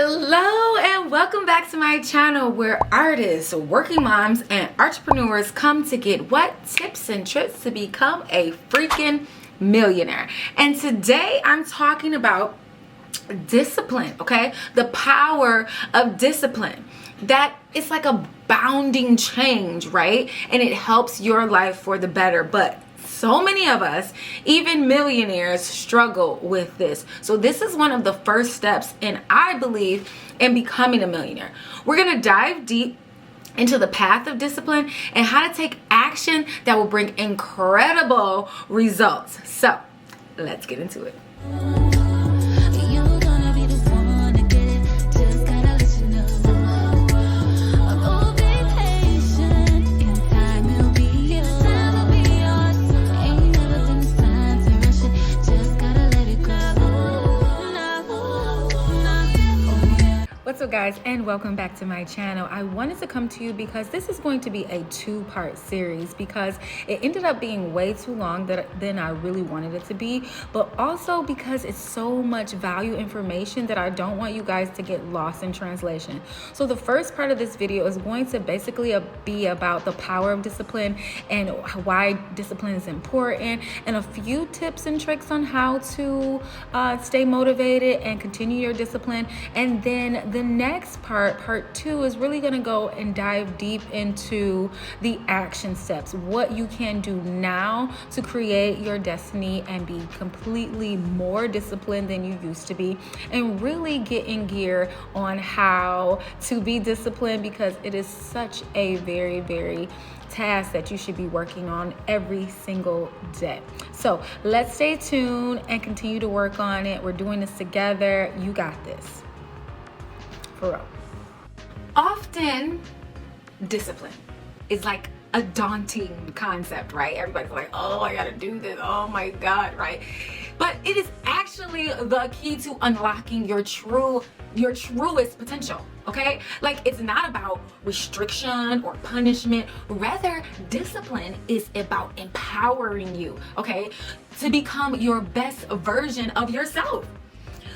Hello and welcome back to my channel where artists, working moms, and entrepreneurs come to get what? Tips and tricks to become a freaking millionaire. And today I'm talking about discipline, okay? The power of discipline. That it's like a bounding change, right? And it helps your life for the better. But so many of us, even millionaires, struggle with this. So this is one of the first steps, and I believe, in becoming a millionaire. We're going to dive deep into the path of discipline and how to take action that will bring incredible results. So let's get into it. What's up, guys, and welcome back to my channel. I wanted to come to you because this is going to be a two-part series because it ended up being way too long than I really wanted it to be, but also because it's so much value information that I don't want you guys to get lost in translation. So the first part of this video is going to basically be about the power of discipline and why discipline is important, and a few tips and tricks on how to stay motivated and continue your discipline. And then the next part two, is really going to go and dive deep into the action steps, what you can do now to create your destiny and be completely more disciplined than you used to be, and really get in gear on how to be disciplined, because it is such a very task that you should be working on every single day. So let's stay tuned and continue to work on it. We're doing this together. You got this. For real. Often, discipline is like a daunting concept, right? Everybody's like, oh, I gotta do this. Oh my God, right? But it is actually the key to unlocking your truest potential, okay? Like, it's not about restriction or punishment. Rather, discipline is about empowering you, okay, to become your best version of yourself.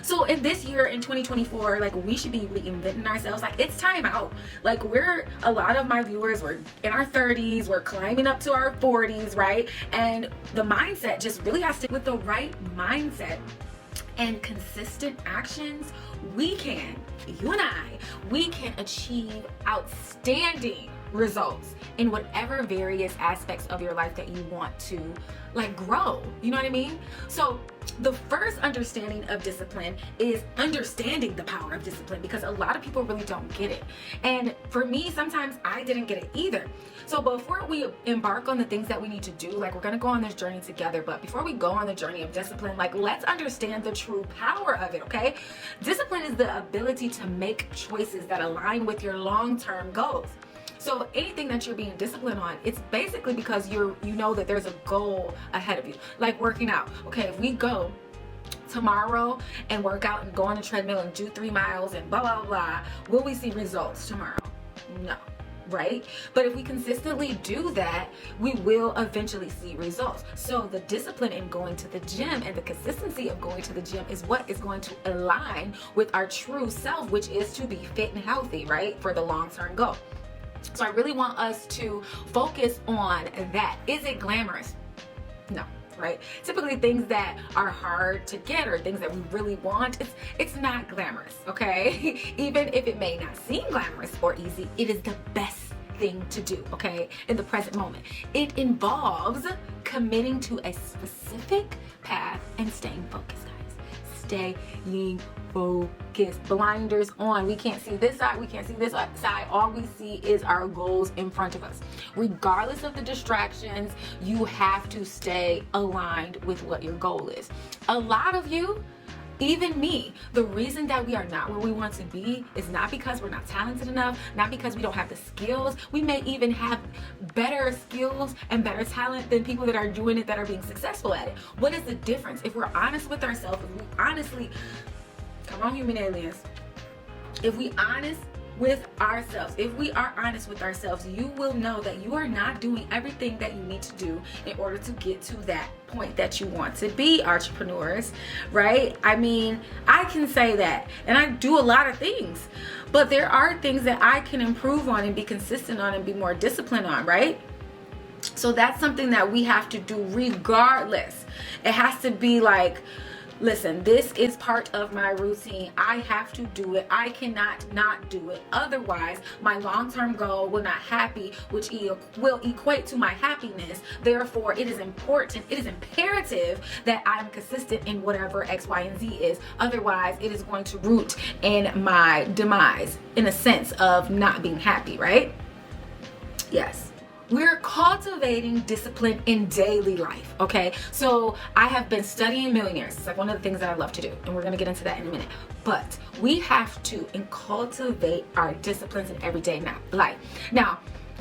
So in this year, in 2024, like, we should be reinventing ourselves. Like, it's time out. Like, a lot of my viewers, we're in our 30s, we're climbing up to our 40s, right? And the mindset just really has to, with the right mindset and consistent actions, we can achieve outstanding results in whatever various aspects of your life that you want to, like, grow. You know what I mean? So the first understanding of discipline is understanding the power of discipline, because a lot of people really don't get it. And for me, sometimes I didn't get it either. So before we embark on the things that we need to do, like, we're going to go on this journey together, but before we go on the journey of discipline, like, let's understand the true power of it, okay? Discipline is the ability to make choices that align with your long-term goals. So anything that you're being disciplined on, it's basically because you know that there's a goal ahead of you. Like working out. Okay, if we go tomorrow and work out and go on the treadmill and do 3 miles and blah, blah, blah, will we see results tomorrow? No. Right? But if we consistently do that, we will eventually see results. So the discipline in going to the gym and the consistency of going to the gym is what is going to align with our true self, which is to be fit and healthy, right? For the long-term goal. So I really want us to focus on that. Is it glamorous? No, right? Typically things that are hard to get or things that we really want, it's not glamorous, okay? Even if it may not seem glamorous or easy, it is the best thing to do, okay? In the present moment. It involves committing to a specific path and staying focused, guys. Staying focused. Blinders on. We can't see this side, we can't see this side. All we see is our goals in front of us. Regardless of the distractions, you have to stay aligned with what your goal is. A lot of you, even me, the reason that we are not where we want to be is not because we're not talented enough, not because we don't have the skills. We may even have better skills and better talent than people that are doing it, that are being successful at it. What is the difference? If we're honest with ourselves, if we honestly, come on, human aliens, if we honest with ourselves, if we are honest with ourselves, you will know that you are not doing everything that you need to do in order to get to that point that you want to be, entrepreneurs, right? I mean, I can say that, and I do a lot of things, but there are things that I can improve on and be consistent on and be more disciplined on, right? So that's something that we have to do regardless. It has to be like, listen, this is part of my routine. I have to do it. I cannot not do it. Otherwise, my long-term goal will not happen, which will equate to my happiness. Therefore, it is important, it is imperative that I'm consistent in whatever X, Y, and Z is. Otherwise, it is going to root in my demise, in a sense of not being happy, right? Yes. We're cultivating discipline in daily life, okay? So I have been studying millionaires. It's like one of the things that I love to do, and we're gonna get into that in a minute. But we have to cultivate our disciplines in everyday life.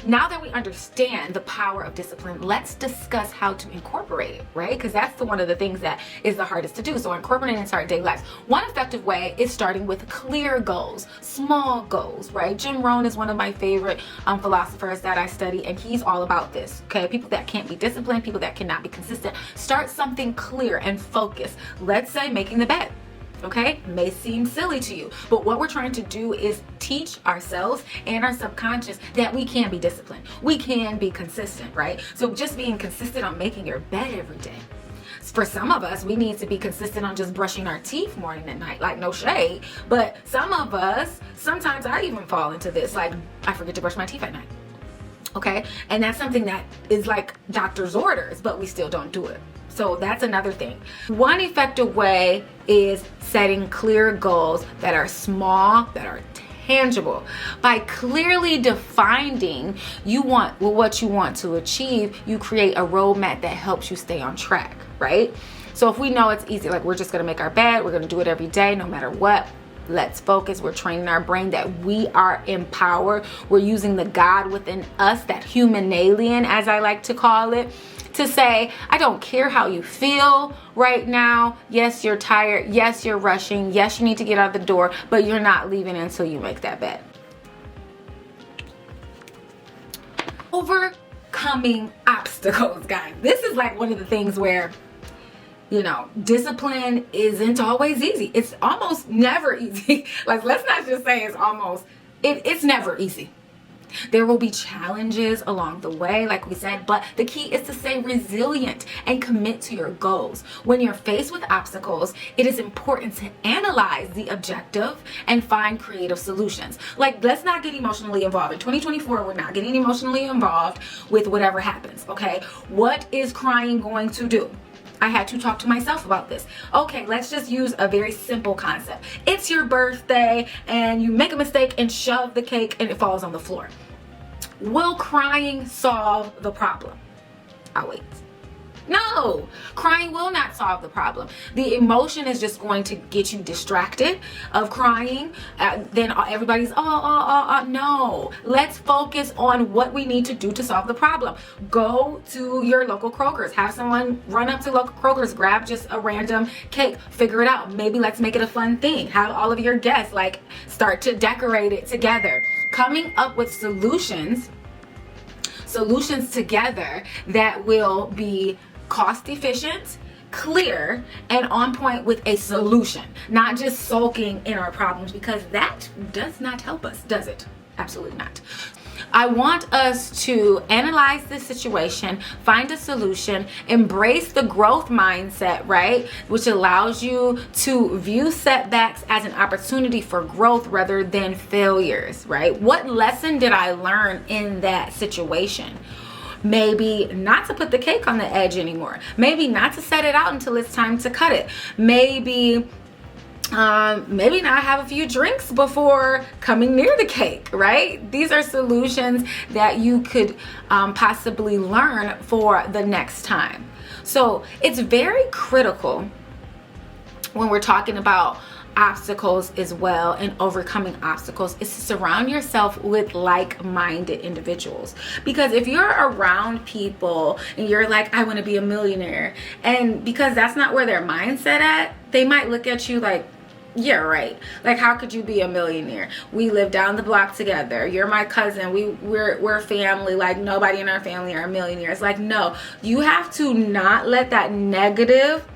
Now that we understand the power of discipline, let's discuss how to incorporate it, right? Because that's one of the things that is the hardest to do. So incorporating it into our daily lives. One effective way is starting with clear goals, small goals, right? Jim Rohn is one of my favorite philosophers that I study, and he's all about this, okay? People that can't be disciplined, people that cannot be consistent. Start something clear and focused. Let's say making the bed. Okay, may seem silly to you, but what we're trying to do is teach ourselves and our subconscious that we can be disciplined. We can be consistent, right? So just being consistent on making your bed every day. For some of us, we need to be consistent on just brushing our teeth morning and night, like no shade. But some of us, sometimes I even fall into this, like I forget to brush my teeth at night. Okay, and that's something that is like doctor's orders, but we still don't do it. So that's another thing. One effective way is setting clear goals that are small, that are tangible. By clearly defining what you want to achieve, you create a roadmap that helps you stay on track, right? So if we know it's easy, like we're just gonna make our bed, we're gonna do it every day, no matter what. Let's focus. We're training our brain that we are empowered. We're using the God within us, that human alien, as I like to call it, to say, I don't care how you feel right now. Yes, you're tired. Yes, you're rushing. Yes, you need to get out the door, but you're not leaving until you make that bed. Overcoming obstacles, guys. This is like one of the things where, you know, discipline isn't always easy. It's almost never easy. Like, let's not just say it's never easy. There will be challenges along the way, like we said, but the key is to stay resilient and commit to your goals. When you're faced with obstacles, it is important to analyze the objective and find creative solutions. Like, let's not get emotionally involved. In 2024, we're not getting emotionally involved with whatever happens, okay? What is crying going to do? I had to talk to myself about this. Okay, let's just use a very simple concept. It's your birthday and you make a mistake and shove the cake and it falls on the floor. Will crying solve the problem? I'll wait. No, crying will not solve the problem. The emotion is just going to get you distracted of crying. Then everybody's, no. Let's focus on what we need to do to solve the problem. Go to your local Kroger's. Have someone run up to local Kroger's, grab just a random cake, figure it out. Maybe let's make it a fun thing. Have all of your guests start to decorate it together. Coming up with solutions together that will be cost efficient, clear, and on point with a solution, not just sulking in our problems, because that does not help us, does it? Absolutely not. I want us to analyze this situation, find a solution, embrace the growth mindset, right? Which allows you to view setbacks as an opportunity for growth rather than failures, right? What lesson did I learn in that situation? Maybe not to put the cake on the edge anymore. Maybe not to set it out until it's time to cut it. Maybe not have a few drinks before coming near the cake, right? These are solutions that you could possibly learn for the next time. So it's very critical when we're talking about obstacles as well and overcoming obstacles is to surround yourself with like-minded individuals. Because if you're around people and you're like, I want to be a millionaire, and because that's not where their mindset at, they might look at you like, Yeah, right. Like, how could you be a millionaire? We live down the block together. You're my cousin. We're family. Like, nobody in our family are millionaires. Like, no. You have to not let that negative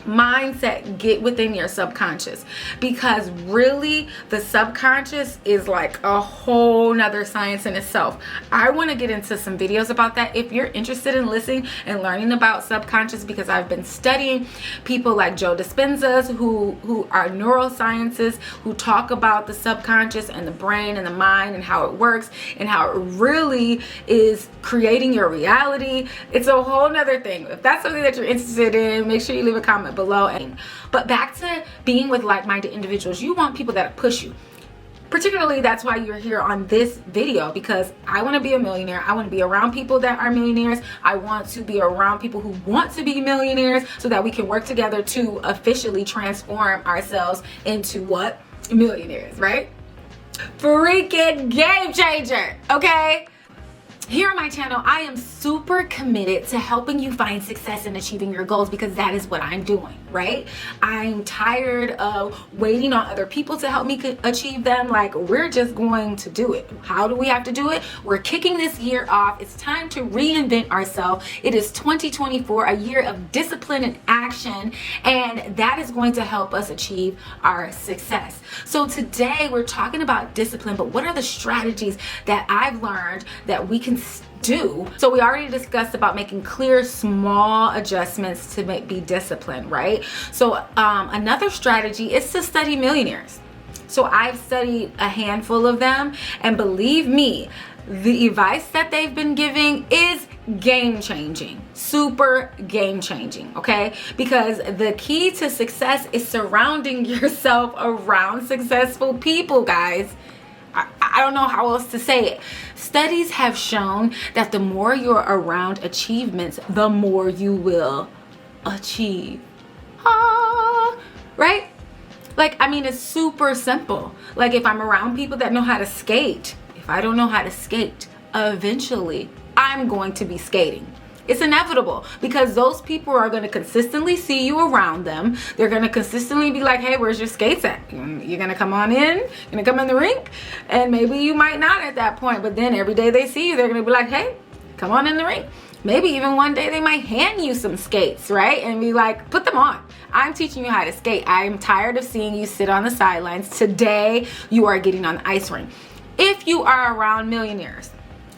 mindset get within your subconscious, because really the subconscious is like a whole nother science in itself. I want to get into some videos about that if you're interested in listening and learning about subconscious, because I've been studying people like Joe Dispenza's who are neuroscientists who talk about the subconscious and the brain and the mind and how it works and how it really is creating your reality. It's a whole nother thing. If that's something that you're interested in, make sure you leave a comment below. But back to being with like-minded individuals, you want people that push you. Particularly, that's why you're here on this video, because I want to be a millionaire. I want to be around people that are millionaires. I want to be around people who want to be millionaires so that we can work together to officially transform ourselves into what? Millionaires, right? Freaking game changer, okay? Here on my channel, I am super committed to helping you find success in achieving your goals, because that is what I'm doing, right? I'm tired of waiting on other people to help me achieve them. Like, we're just going to do it. How do we have to do it? We're kicking this year off. It's time to reinvent ourselves. It is 2024, a year of discipline and action, and that is going to help us achieve our success. So today we're talking about discipline, but what are the strategies that I've learned that we can do? So we already discussed about making clear small adjustments to be disciplined, right? So another strategy is to study millionaires. So I've studied a handful of them, and believe me, the advice that they've been giving is game changing, super game changing, okay? Because the key to success is surrounding yourself around successful people, guys. I don't know how else to say it. Studies have shown that the more you're around achievements, the more you will achieve. Right? Like, I mean, it's super simple. Like, if I'm around people that know how to skate, if I don't know how to skate, eventually I'm going to be skating. It's inevitable, because those people are going to consistently see you around them. They're going to consistently be like, hey, where's your skates at? You're going to come on in, you're going to come in the rink, and maybe you might not at that point, but then every day they see you, they're going to be like, hey, come on in the rink. Maybe even one day they might hand you some skates, right? And be like, put them on. I'm teaching you how to skate. I'm tired of seeing you sit on the sidelines. Today, you are getting on the ice rink. If you are around millionaires,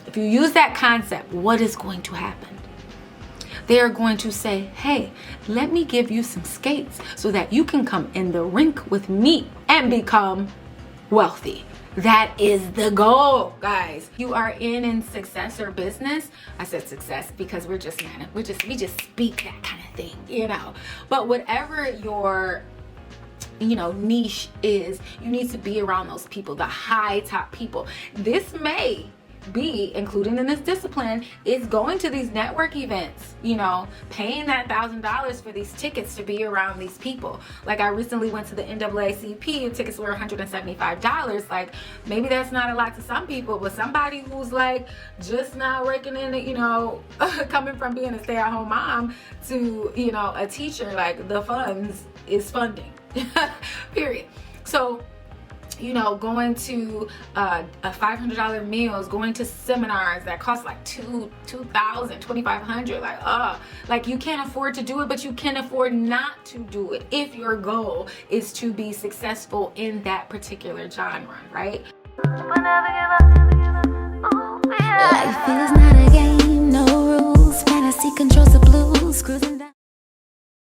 if you use that concept, what is going to happen? They are going to say, hey, let me give you some skates so that you can come in the rink with me and become wealthy. That is the goal, guys. You are in success or business. I said success because we just speak that kind of thing, you know. But whatever your niche is, you need to be around those people, the high top people. This may be, including in this discipline, is going to these network events, paying that $1,000 for these tickets to be around these people. Like, I recently went to the NAACP and tickets were $175. Like, maybe that's not a lot to some people, but somebody who's like just now raking in, coming from being a stay-at-home mom to, a teacher, like, the funds is funding, period. So, going to a $500 meals, going to seminars that cost like $2,000, $2,500, like you can't afford to do it, but you can afford not to do it if your goal is to be successful in that particular genre, right? Life is not a game, no rules, fantasy controls the blues, cruising down.